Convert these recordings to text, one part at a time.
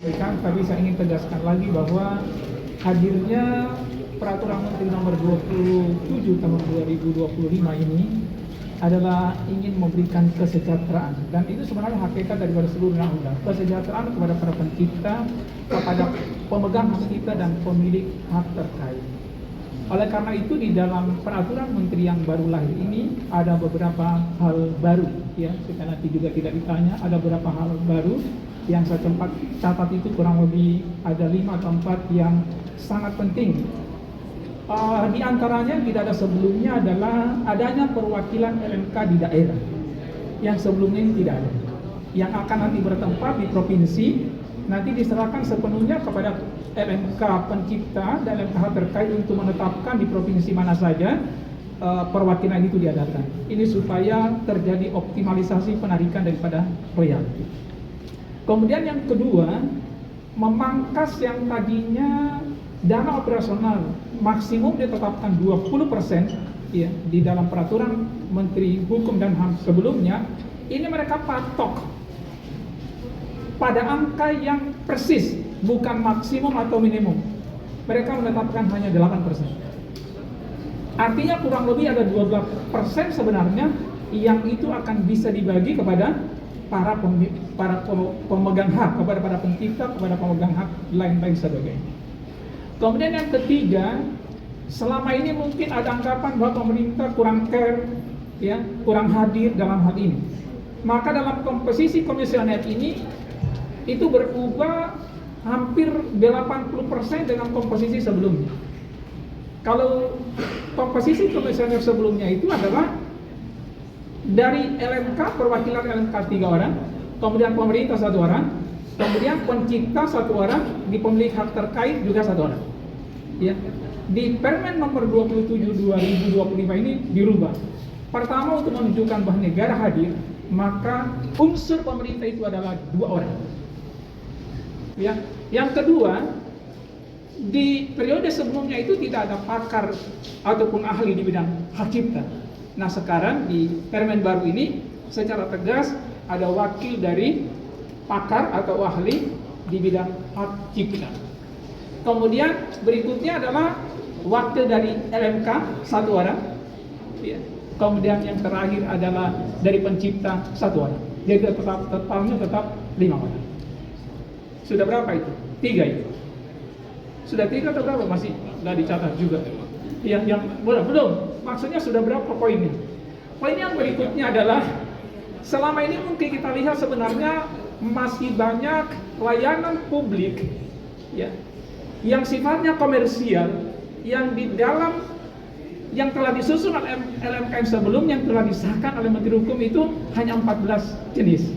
Tapi saya ingin tegaskan lagi bahwa hadirnya Peraturan Menteri Nomor 27 Tahun 2025 ini adalah ingin memberikan kesejahteraan, dan itu sebenarnya hakikat daripada seluruh undang-undang. Kesejahteraan kepada para pencipta, kepada pemegang hak cipta dan pemilik hak terkait. Oleh karena itu di dalam peraturan menteri yang baru lahir ini ada beberapa hal baru, ya. Kita nanti juga tidak ditanya, ada beberapa hal baru yang saya catat itu kurang lebih ada 5 atau 4 yang sangat penting. Di antaranya tidak ada sebelumnya adalah adanya perwakilan LMK di daerah yang sebelumnya ini tidak ada, yang akan nanti bertempat di provinsi, nanti diserahkan sepenuhnya kepada LMK pencipta dan LMK terkait untuk menetapkan di provinsi mana saja perwakilan itu diadakan. Ini supaya terjadi optimalisasi penarikan daripada royalti. Kemudian yang kedua, memangkas yang tadinya dana operasional maksimum ditetapkan 20%, ya, di dalam peraturan Menteri Hukum dan HAM sebelumnya, ini mereka patok pada angka yang persis, bukan maksimum atau minimum. Mereka menetapkan hanya 8%. Artinya kurang lebih ada 12% sebenarnya yang itu akan bisa dibagi kepada para pemegang hak, kepada para pencipta, kepada pemegang hak lain-lain sebagainya. Kemudian yang ketiga, selama ini mungkin ada anggapan bahwa pemerintah kurang care, ya, kurang hadir dalam hal ini. Maka dalam komposisi komisioner ini itu berubah hampir 80% dengan komposisi sebelumnya. Kalau komposisi komisioner sebelumnya itu adalah dari LMK, perwakilan LMK 3 orang, kemudian pemerintah 1 orang, kemudian pencipta 1 orang, di pemilik hak terkait juga 1 orang. Ya. Di Permen Nomor 27 2025 ini dirubah. Pertama, untuk menunjukkan bahwa negara hadir, maka unsur pemerintah itu adalah 2 orang. Ya. Yang kedua, di periode sebelumnya itu tidak ada pakar ataupun ahli di bidang hak cipta. Nah, sekarang di Permen baru ini secara tegas ada wakil dari pakar atau ahli di bidang hak cipta. Kemudian berikutnya adalah wakil dari LMK 1 orang, ya. Kemudian yang terakhir adalah dari pencipta 1 orang. Jadi totalnya tetap 5 orang. Sudah berapa itu? 3 itu. Sudah 3 atau berapa? Masih nggak dicatat juga. Yang belum. Maksudnya sudah berapa poinnya? Poin yang berikutnya adalah selama ini mungkin kita lihat sebenarnya masih banyak layanan publik, ya, yang sifatnya komersial, yang di dalam yang telah disusun oleh LMKN sebelumnya, yang telah disahkan oleh Menteri Hukum itu hanya 14 jenis.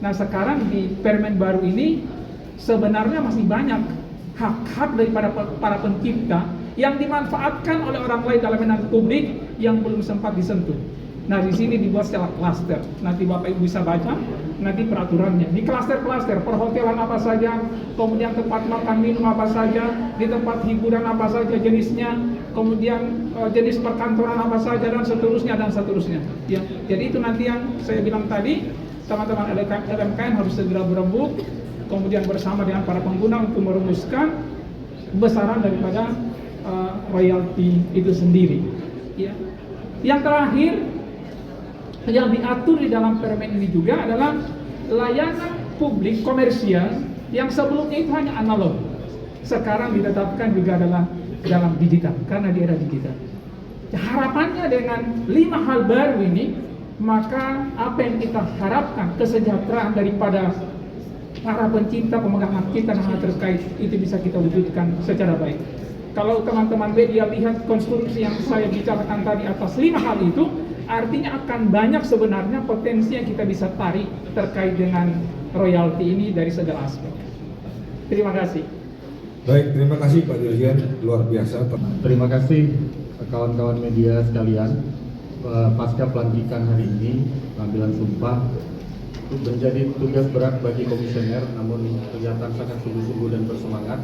Nah, sekarang di Permen baru ini sebenarnya masih banyak hak-hak daripada para pencipta yang dimanfaatkan oleh orang lain dalam layanan publik yang belum sempat disentuh. Nah, di sini dibuat secara klaster. Nanti Bapak Ibu bisa baca nanti peraturannya. Di klaster-klaster, perhotelan apa saja, kemudian tempat makan minum apa saja, di tempat hiburan apa saja jenisnya, kemudian jenis perkantoran apa saja, dan seterusnya dan seterusnya. Ya, jadi itu nanti yang saya bilang tadi, teman-teman LMKN harus segera berembuk, kemudian bersama dengan para pengguna untuk merumuskan besaran daripada royalti itu sendiri. Ya. Yang terakhir yang diatur di dalam Permen ini juga adalah layanan publik komersial yang sebelumnya itu hanya analog, sekarang ditetapkan juga adalah dalam digital karena di era digital. Harapannya dengan 5 hal baru ini, maka apa yang kita harapkan, kesejahteraan daripada para pencipta, pemegang hak cipta dan hak terkait itu bisa kita wujudkan secara baik. Kalau teman-teman media lihat konstruksi yang saya bicarakan tadi atas 5 hal itu, artinya akan banyak sebenarnya potensi yang kita bisa tarik terkait dengan royalti ini dari segala aspek. Terima kasih. Baik, terima kasih Pak Dirjen, luar biasa. Terima kasih kawan-kawan media sekalian. Pasca pelantikan hari ini, pengambilan sumpah itu menjadi tugas berat bagi komisioner, namun kelihatan sangat sungguh-sungguh dan bersemangat.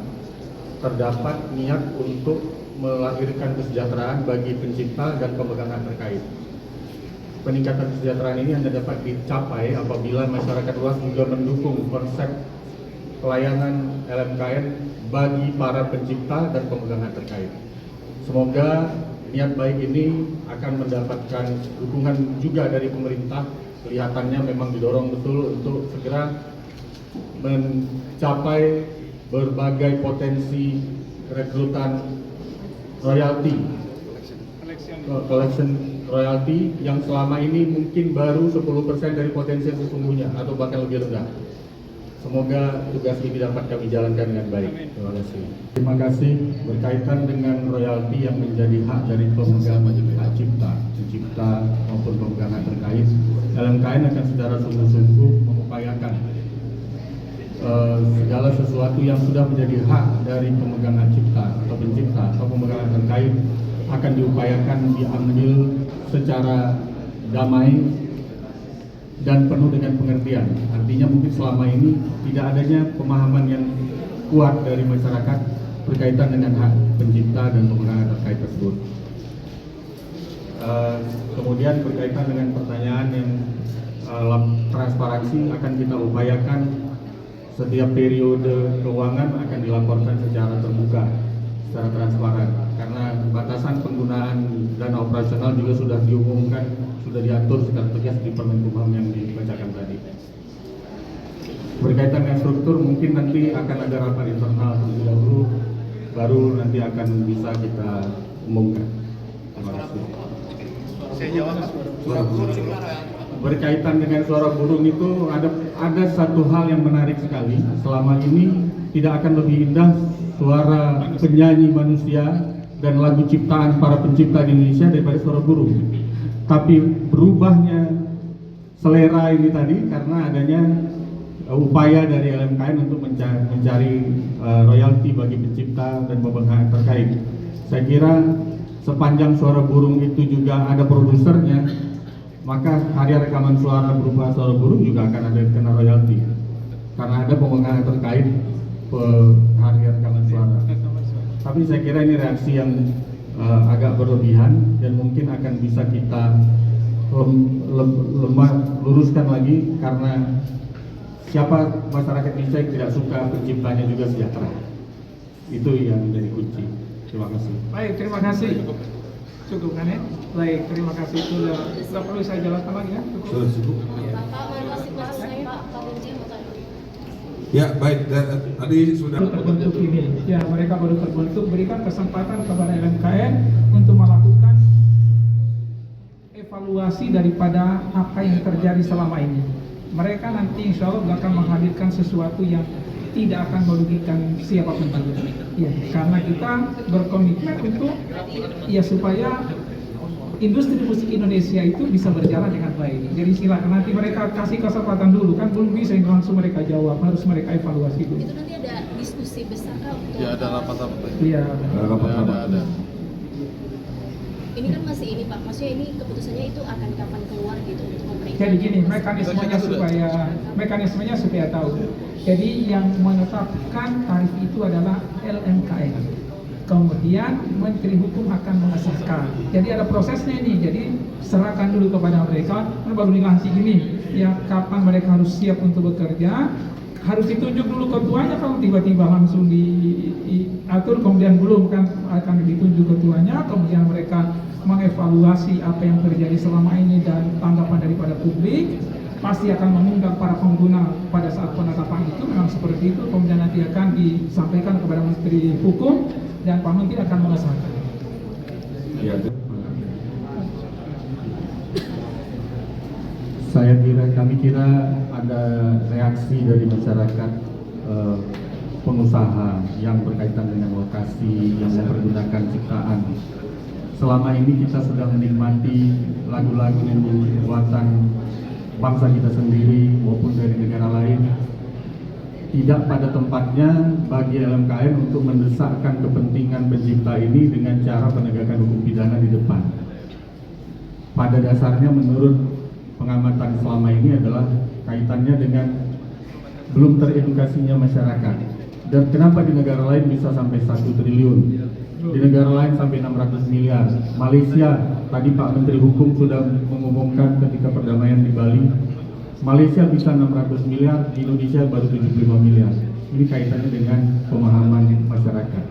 Terdapat niat untuk melahirkan kesejahteraan bagi pencipta dan pemegang hak terkait. Peningkatan kesejahteraan ini hanya dapat dicapai apabila masyarakat luas juga mendukung konsep pelayanan LMKN bagi para pencipta dan pemegang hak terkait. Semoga niat baik ini akan mendapatkan dukungan juga dari pemerintah. Kelihatannya memang didorong betul untuk segera mencapai berbagai potensi rekrutan royalti, collection royalti yang selama ini mungkin baru 10% dari potensi sesungguhnya atau bahkan lebih rendah. Semoga tugas ini dapat kami jalankan dengan baik. Terima kasih. Terima kasih. Berkaitan dengan royalti yang menjadi hak dari pemegang hak cipta, pencipta maupun pemegang hak terkait, LMKN akan secara sungguh-sungguh mengupayakan segala sesuatu yang sudah menjadi hak dari pemegang hak cipta atau pencipta atau pemegang hak terkait akan diupayakan diambil secara damai dan penuh dengan pengertian. Artinya mungkin selama ini tidak adanya pemahaman yang kuat dari masyarakat berkaitan dengan hak pencipta dan pemegang hak terkait tersebut. Kemudian berkaitan dengan pertanyaan yang transparansi akan kita upayakan setiap periode keuangan akan dilaporkan secara terbuka, secara transparan. Karena batasan penggunaan dana operasional juga sudah diumumkan, sudah diatur secara tegas di Permenkumham yang dibacakan tadi. Berkaitan dengan struktur, mungkin nanti akan ada rapat internal terlebih dahulu, baru nanti akan bisa kita umumkan. Terima kasih. Saya jawab, suara burung Berkaitan dengan suara burung itu ada satu hal yang menarik sekali. Selama ini tidak akan lebih indah suara penyanyi manusia dan lagu ciptaan para pencipta di Indonesia daripada suara burung. Tapi berubahnya selera ini tadi karena adanya upaya dari LMKN untuk mencari royalti bagi pencipta dan pemegang hak terkait. Saya kira sepanjang suara burung itu juga ada produsernya, maka karya rekaman suara berupa suara burung juga akan ada kena royalti karena ada pemegang hak terkait karya rekaman suara. Tapi saya kira ini reaksi yang agak berlebihan dan mungkin akan bisa kita luruskan lagi karena siapa masyarakat Indonesia yang tidak suka penciptanya juga sejahtera. Itu yang menjadi kunci. Terima kasih. Baik, terima kasih. Cukup kan ya? Baik, terima kasih. Sudah perlu saya jelaskan lagi ya? Cukup. Sudah cukup. Ya, baik. Tadi sudah terbentuk ini. Ya, mereka baru terbentuk. Berikan kesempatan kepada LMKN untuk melakukan evaluasi daripada apa yang terjadi selama ini. Mereka nanti insya Allah akan menghadirkan sesuatu yang tidak akan merugikan siapapun juga. Ya, karena kita berkomitmen untuk ya supaya industri musik Indonesia itu bisa berjalan dengan baik. Jadi silakan nanti mereka kasih kesempatan dulu, kan belum bisa langsung mereka jawab, harus mereka evaluasi dulu. Itu nanti ada diskusi besar untuk Ya ada rapat-rapat. Iya. Ada. ini kan masih ini Pak, maksudnya ini keputusannya itu akan kapan keluar gitu untuk pemerintah. Jadi gini, mekanismenya supaya tahu. Jadi yang menetapkan tarif itu adalah LMKN. Kemudian Menteri Hukum akan mengesahkan. Jadi ada prosesnya ini. Jadi serahkan dulu kepada mereka. Baru dilantik ini. Ya kapan mereka harus siap untuk bekerja. Harus ditunjuk dulu ketuanya. Kalau tiba-tiba langsung diatur, kemudian belum kan akan ditunjuk ketuanya. Kemudian mereka mengevaluasi apa yang terjadi selama ini dan tanggapan daripada publik. Pasti akan mengundang para pengguna pada saat penetapan itu. Memang seperti itu. Kemudian nanti akan disampaikan kepada Menteri Hukum. Dan Pak Menteri akan mengesahkan. ya. Kami kira ada reaksi dari masyarakat pengusaha yang berkaitan dengan lokasi yang mempergunakan ciptaan. Selama ini kita sudah menikmati lagu-lagu buatan bangsa kita sendiri maupun dari negara lain. Tidak pada tempatnya bagi LMKN untuk mendesakkan kepentingan pencipta ini dengan cara penegakan hukum pidana di depan. Pada dasarnya menurut pengamatan selama ini adalah kaitannya dengan belum teredukasinya masyarakat. Dan kenapa di negara lain bisa sampai 1 triliun, di negara lain sampai 600 miliar. Malaysia, tadi Pak Menteri Hukum sudah mengumumkan ketika perdamaian di Bali, Malaysia bisa 600 miliar, di Indonesia baru 75 miliar. ini kaitannya dengan pemahaman masyarakat.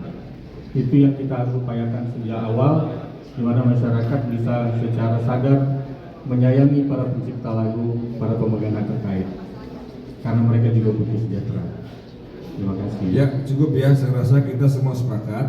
Itu yang kita harus upayakan sejak awal, di mana masyarakat bisa secara sadar menyayangi para pencipta lagu, para pemegang hak terkait, karena mereka juga butuh sejahtera. Terima kasih. Ya, cukup ya, saya rasa kita semua sepakat.